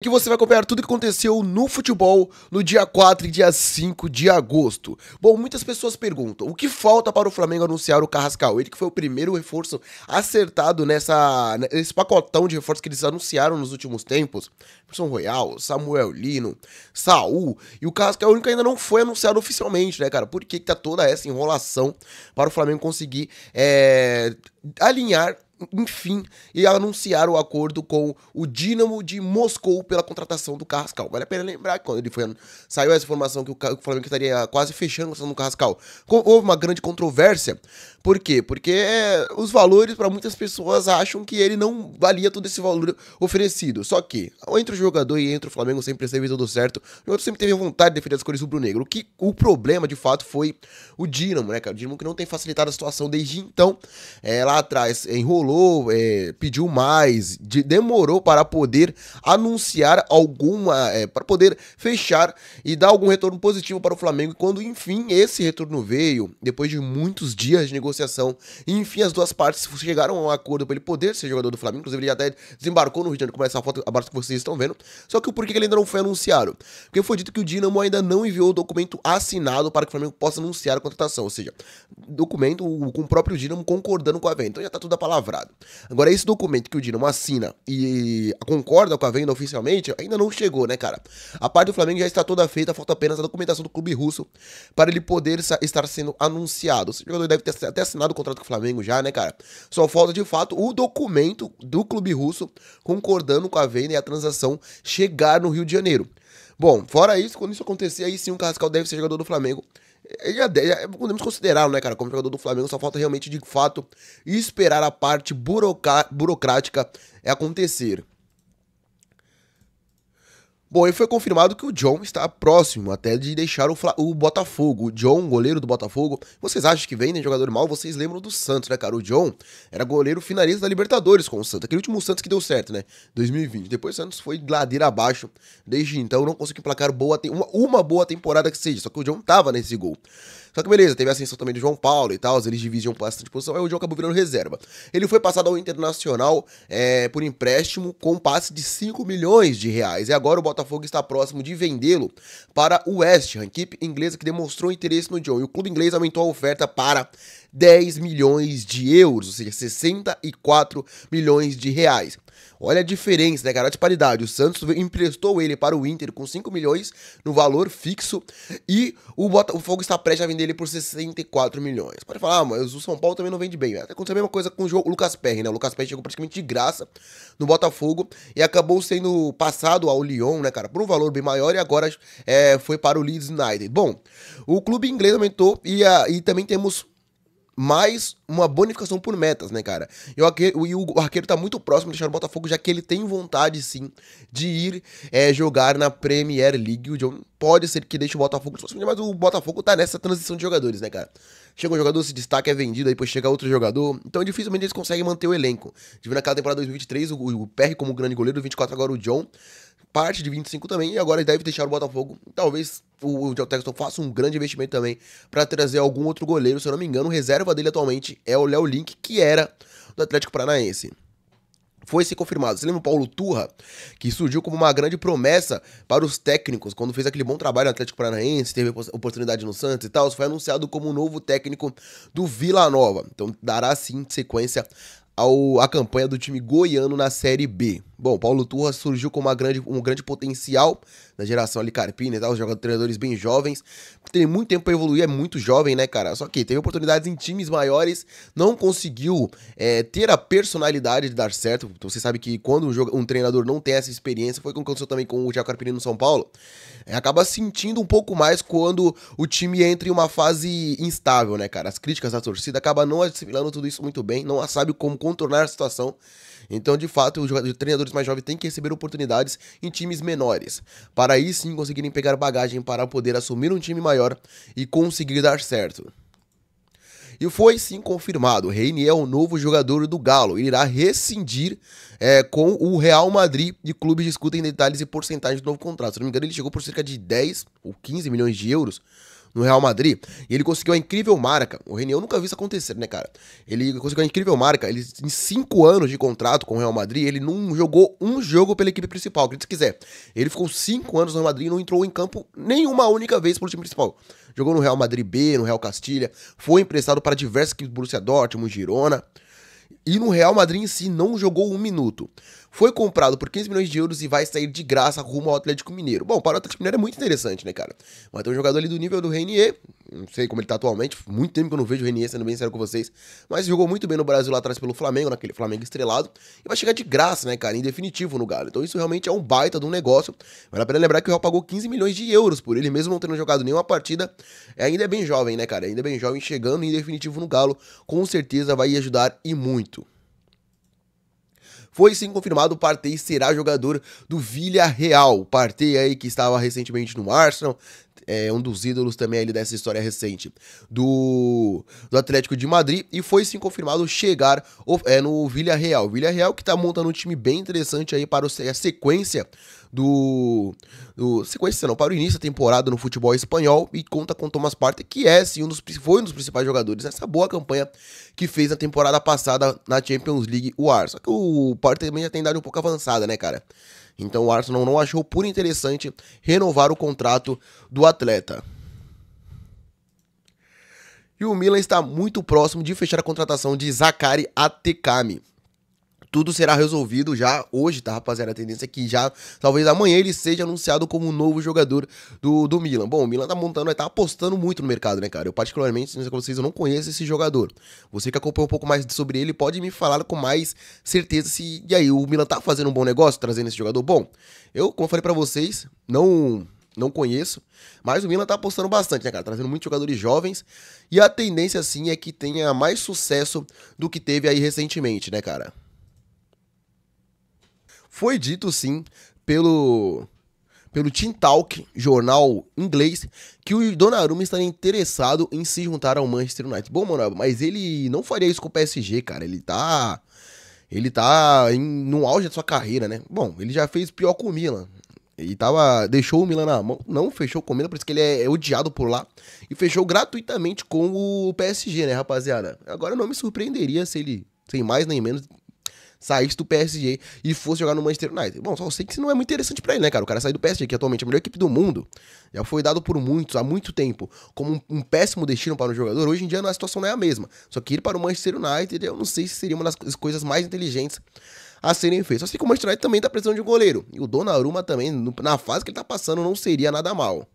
Que você vai acompanhar tudo que aconteceu no futebol no dia 4 e dia 5 de agosto. Bom, muitas pessoas perguntam, o que falta para o Flamengo anunciar o Carrascal? Ele que foi o primeiro reforço acertado nesse pacotão de reforços que eles anunciaram nos últimos tempos. São Royal, Samuel Lino, Saul, e o Carrascal é o único que ainda não foi anunciado oficialmente, né, cara? Por que tá toda essa enrolação para o Flamengo conseguir alinhar, enfim, e anunciar o acordo com o Dynamo de Moscou pela contratação do Carrascal? Vale a pena lembrar que quando saiu essa informação que o Flamengo estaria quase fechando a contratação do Carrascal, houve uma grande controvérsia. Por quê? Porque os valores, para muitas pessoas, acham que ele não valia todo esse valor oferecido. Só que, entre o jogador e entre o Flamengo sempre esteve tudo certo. O jogador sempre teve vontade de defender as cores rubro-negro. O problema, de fato, foi o Dynamo, né, cara? O Dynamo que não tem facilitado a situação desde então. Lá atrás enrolou, pediu mais, demorou para poder anunciar para poder fechar e dar algum retorno positivo para o Flamengo. E quando, enfim, esse retorno veio, depois de muitos dias de negociação, e, enfim, as duas partes chegaram a um acordo para ele poder ser jogador do Flamengo. Inclusive, ele até desembarcou no Rio de Janeiro, como essa foto abaixo que vocês estão vendo. Só que o porquê que ele ainda não foi anunciado? Porque foi dito que o Dynamo ainda não enviou o documento assinado para que o Flamengo possa anunciar a contratação. Ou seja, documento com o próprio Dynamo concordando com a venda. Então já tá tudo apalavrado. Agora, esse documento que o Dynamo assina e concorda com a venda oficialmente, ainda não chegou, né, cara? A parte do Flamengo já está toda feita, falta apenas a documentação do clube russo para ele poder estar sendo anunciado. O jogador deve ter até assinado o contrato com o Flamengo já, né, cara? Só falta, de fato, o documento do clube russo concordando com a venda e a transação chegar no Rio de Janeiro. Bom, fora isso, quando isso acontecer, aí sim o Carrascal deve ser jogador do Flamengo. Já podemos considerá-lo, né, cara, como jogador do Flamengo. Só falta realmente, de fato, esperar a parte burocrática acontecer. Bom, e foi confirmado que o John está próximo até de deixar o Botafogo. O John, goleiro do Botafogo. Vocês acham que vendem jogador mal? Vocês lembram do Santos, né, cara? O John era goleiro finalista da Libertadores com o Santos. Aquele último Santos que deu certo, né? 2020. Depois o Santos foi ladeira abaixo. Desde então não conseguiu emplacar uma boa temporada que seja. Só que o John tava nesse gol. Só que beleza, teve a ascensão também do João Paulo e tal, eles dividiam bastante posição, aí o John acabou virando reserva. Ele foi passado ao Internacional por empréstimo com um passe de 5 milhões de reais. E agora o Botafogo está próximo de vendê-lo para o West Ham, equipe inglesa que demonstrou interesse no John. E o clube inglês aumentou a oferta para 10 milhões de euros, ou seja, 64 milhões de reais. Olha a diferença, né, cara? A disparidade. O Santos emprestou ele para o Inter com 5 milhões no valor fixo e o Botafogo está prestes a vender ele por 64 milhões. Pode falar, mas o São Paulo também não vende bem. Aconteceu a mesma coisa com o Lucas Perry, né? O Lucas Perry chegou praticamente de graça no Botafogo e acabou sendo passado ao Lyon, né, cara, por um valor bem maior e agora foi para o Leeds United. Bom, o clube inglês aumentou e também temos mais uma bonificação por metas, né, cara? E o arqueiro tá muito próximo de deixar o Botafogo, já que ele tem vontade, sim, de ir jogar na Premier League. O John pode ser que deixe o Botafogo, mas o Botafogo tá nessa transição de jogadores, né, cara? Chega um jogador, se destaca, é vendido, aí depois chega outro jogador. Então, dificilmente eles conseguem manter o elenco. De ver naquela temporada 2023, o Perry como grande goleiro, 24 agora o John. Parte de 25 também, e agora ele deve deixar o Botafogo. Talvez o John Texton faça um grande investimento também para trazer algum outro goleiro. Se eu não me engano, o reserva dele atualmente é o Léo Link, que era do Atlético Paranaense. Foi se confirmado. Você lembra o Paulo Turra, que surgiu como uma grande promessa para os técnicos, quando fez aquele bom trabalho no Atlético Paranaense, teve oportunidade no Santos e tal, foi anunciado como o novo técnico do Vila Nova. Então dará sim sequência a campanha do time goiano na Série B. Bom, Paulo Turra surgiu com um grande potencial na geração ali Carpini e tal, os treinadores bem jovens. Tem muito tempo pra evoluir, é muito jovem, né, cara? Só que teve oportunidades em times maiores, não conseguiu ter a personalidade de dar certo. Então, você sabe que quando um treinador não tem essa experiência, foi o que aconteceu também com o Thiago Carpini no São Paulo, acaba sentindo um pouco mais quando o time entra em uma fase instável, né, cara? As críticas da torcida acabam não assimilando tudo isso muito bem, não sabe como contornar a situação. Então, de fato, os treinadores mais jovens têm que receber oportunidades em times menores, para aí sim conseguirem pegar bagagem para poder assumir um time maior e conseguir dar certo. E foi sim confirmado, Reinier é o novo jogador do Galo, ele irá rescindir com o Real Madrid, e clubes discutem detalhes e porcentagens do novo contrato. Se não me engano, ele chegou por cerca de 10 ou 15 milhões de euros no Real Madrid, e ele conseguiu a incrível marca. O Renier eu nunca vi isso acontecer, né, cara? Ele conseguiu a incrível marca. Ele, em 5 anos de contrato com o Real Madrid, ele não jogou um jogo pela equipe principal, acredite se quiser. Ele ficou 5 anos no Real Madrid e não entrou em campo nenhuma única vez pelo time principal. Jogou no Real Madrid B, no Real Castilha, foi emprestado para diversas equipes, Borussia Dortmund, Girona. E no Real Madrid em si não jogou um minuto. Foi comprado por 15 milhões de euros e vai sair de graça rumo ao Atlético Mineiro. Bom, para o Atlético Mineiro é muito interessante, né, cara? Mas tem um jogador ali do nível do Renier, não sei como ele tá atualmente, muito tempo que eu não vejo o Renier, sendo bem sério com vocês, mas jogou muito bem no Brasil lá atrás pelo Flamengo, naquele Flamengo estrelado, e vai chegar de graça, né, cara, em definitivo no Galo. Então isso realmente é um baita de um negócio. Vale a pena lembrar que o Real pagou 15 milhões de euros por ele, mesmo não tendo jogado nenhuma partida. Ainda é bem jovem, né, cara? Ainda é bem jovem, chegando em definitivo no Galo, com certeza vai ajudar e muito. Foi sim confirmado, o Partey será jogador do Villarreal. O Partey aí que estava recentemente no Arsenal, é um dos ídolos também ali dessa história recente do Atlético de Madrid, e foi sim confirmado chegar no Villarreal. O Villarreal que tá montando um time bem interessante aí para a sequência para o início da temporada no futebol espanhol, e conta com Thomas Partey, que é sim foi um dos principais jogadores nessa boa campanha que fez na temporada passada na Champions League o Arsenal. Só que o Partey também já tem idade um pouco avançada, né, cara? Então o Arsenal não achou por interessante renovar o contrato do atleta. E o Milan está muito próximo de fechar a contratação de Zakari Atekami. Tudo será resolvido já hoje, tá, rapaziada? A tendência é que já, talvez amanhã, ele seja anunciado como um novo jogador do Milan. Bom, o Milan tá montando, tá apostando muito no mercado, né, cara? Eu particularmente, não sei com vocês, eu não conheço esse jogador. Você que acompanha um pouco mais sobre ele, pode me falar com mais certeza se... E aí, o Milan tá fazendo um bom negócio trazendo esse jogador? Bom, eu, como eu falei pra vocês, não conheço, mas o Milan tá apostando bastante, né, cara? Trazendo muitos jogadores jovens, e a tendência, sim, é que tenha mais sucesso do que teve aí recentemente, né, cara? Foi dito, sim, pelo Team Talk, jornal inglês, que o Donnarumma estaria interessado em se juntar ao Manchester United. Bom, mano, mas ele não faria isso com o PSG, cara. Ele tá no auge da sua carreira, né? Bom, ele já fez pior com o Milan. Ele deixou o Milan na mão, não fechou com o Milan, por isso que ele é odiado por lá, e fechou gratuitamente com o PSG, né, rapaziada? Agora não me surpreenderia se ele, sem mais nem menos, saísse do PSG e fosse jogar no Manchester United. Bom, só sei que isso não é muito interessante pra ele, né, cara? O cara sair do PSG, que atualmente é a melhor equipe do mundo, já foi dado por muitos, há muito tempo, como um péssimo destino para um jogador. Hoje em dia a situação não é a mesma. Só que ir para o Manchester United, eu não sei se seria uma das coisas mais inteligentes a serem feitas. Só sei que o Manchester United também tá precisando de um goleiro. E o Donnarumma também, na fase que ele tá passando, não seria nada mal.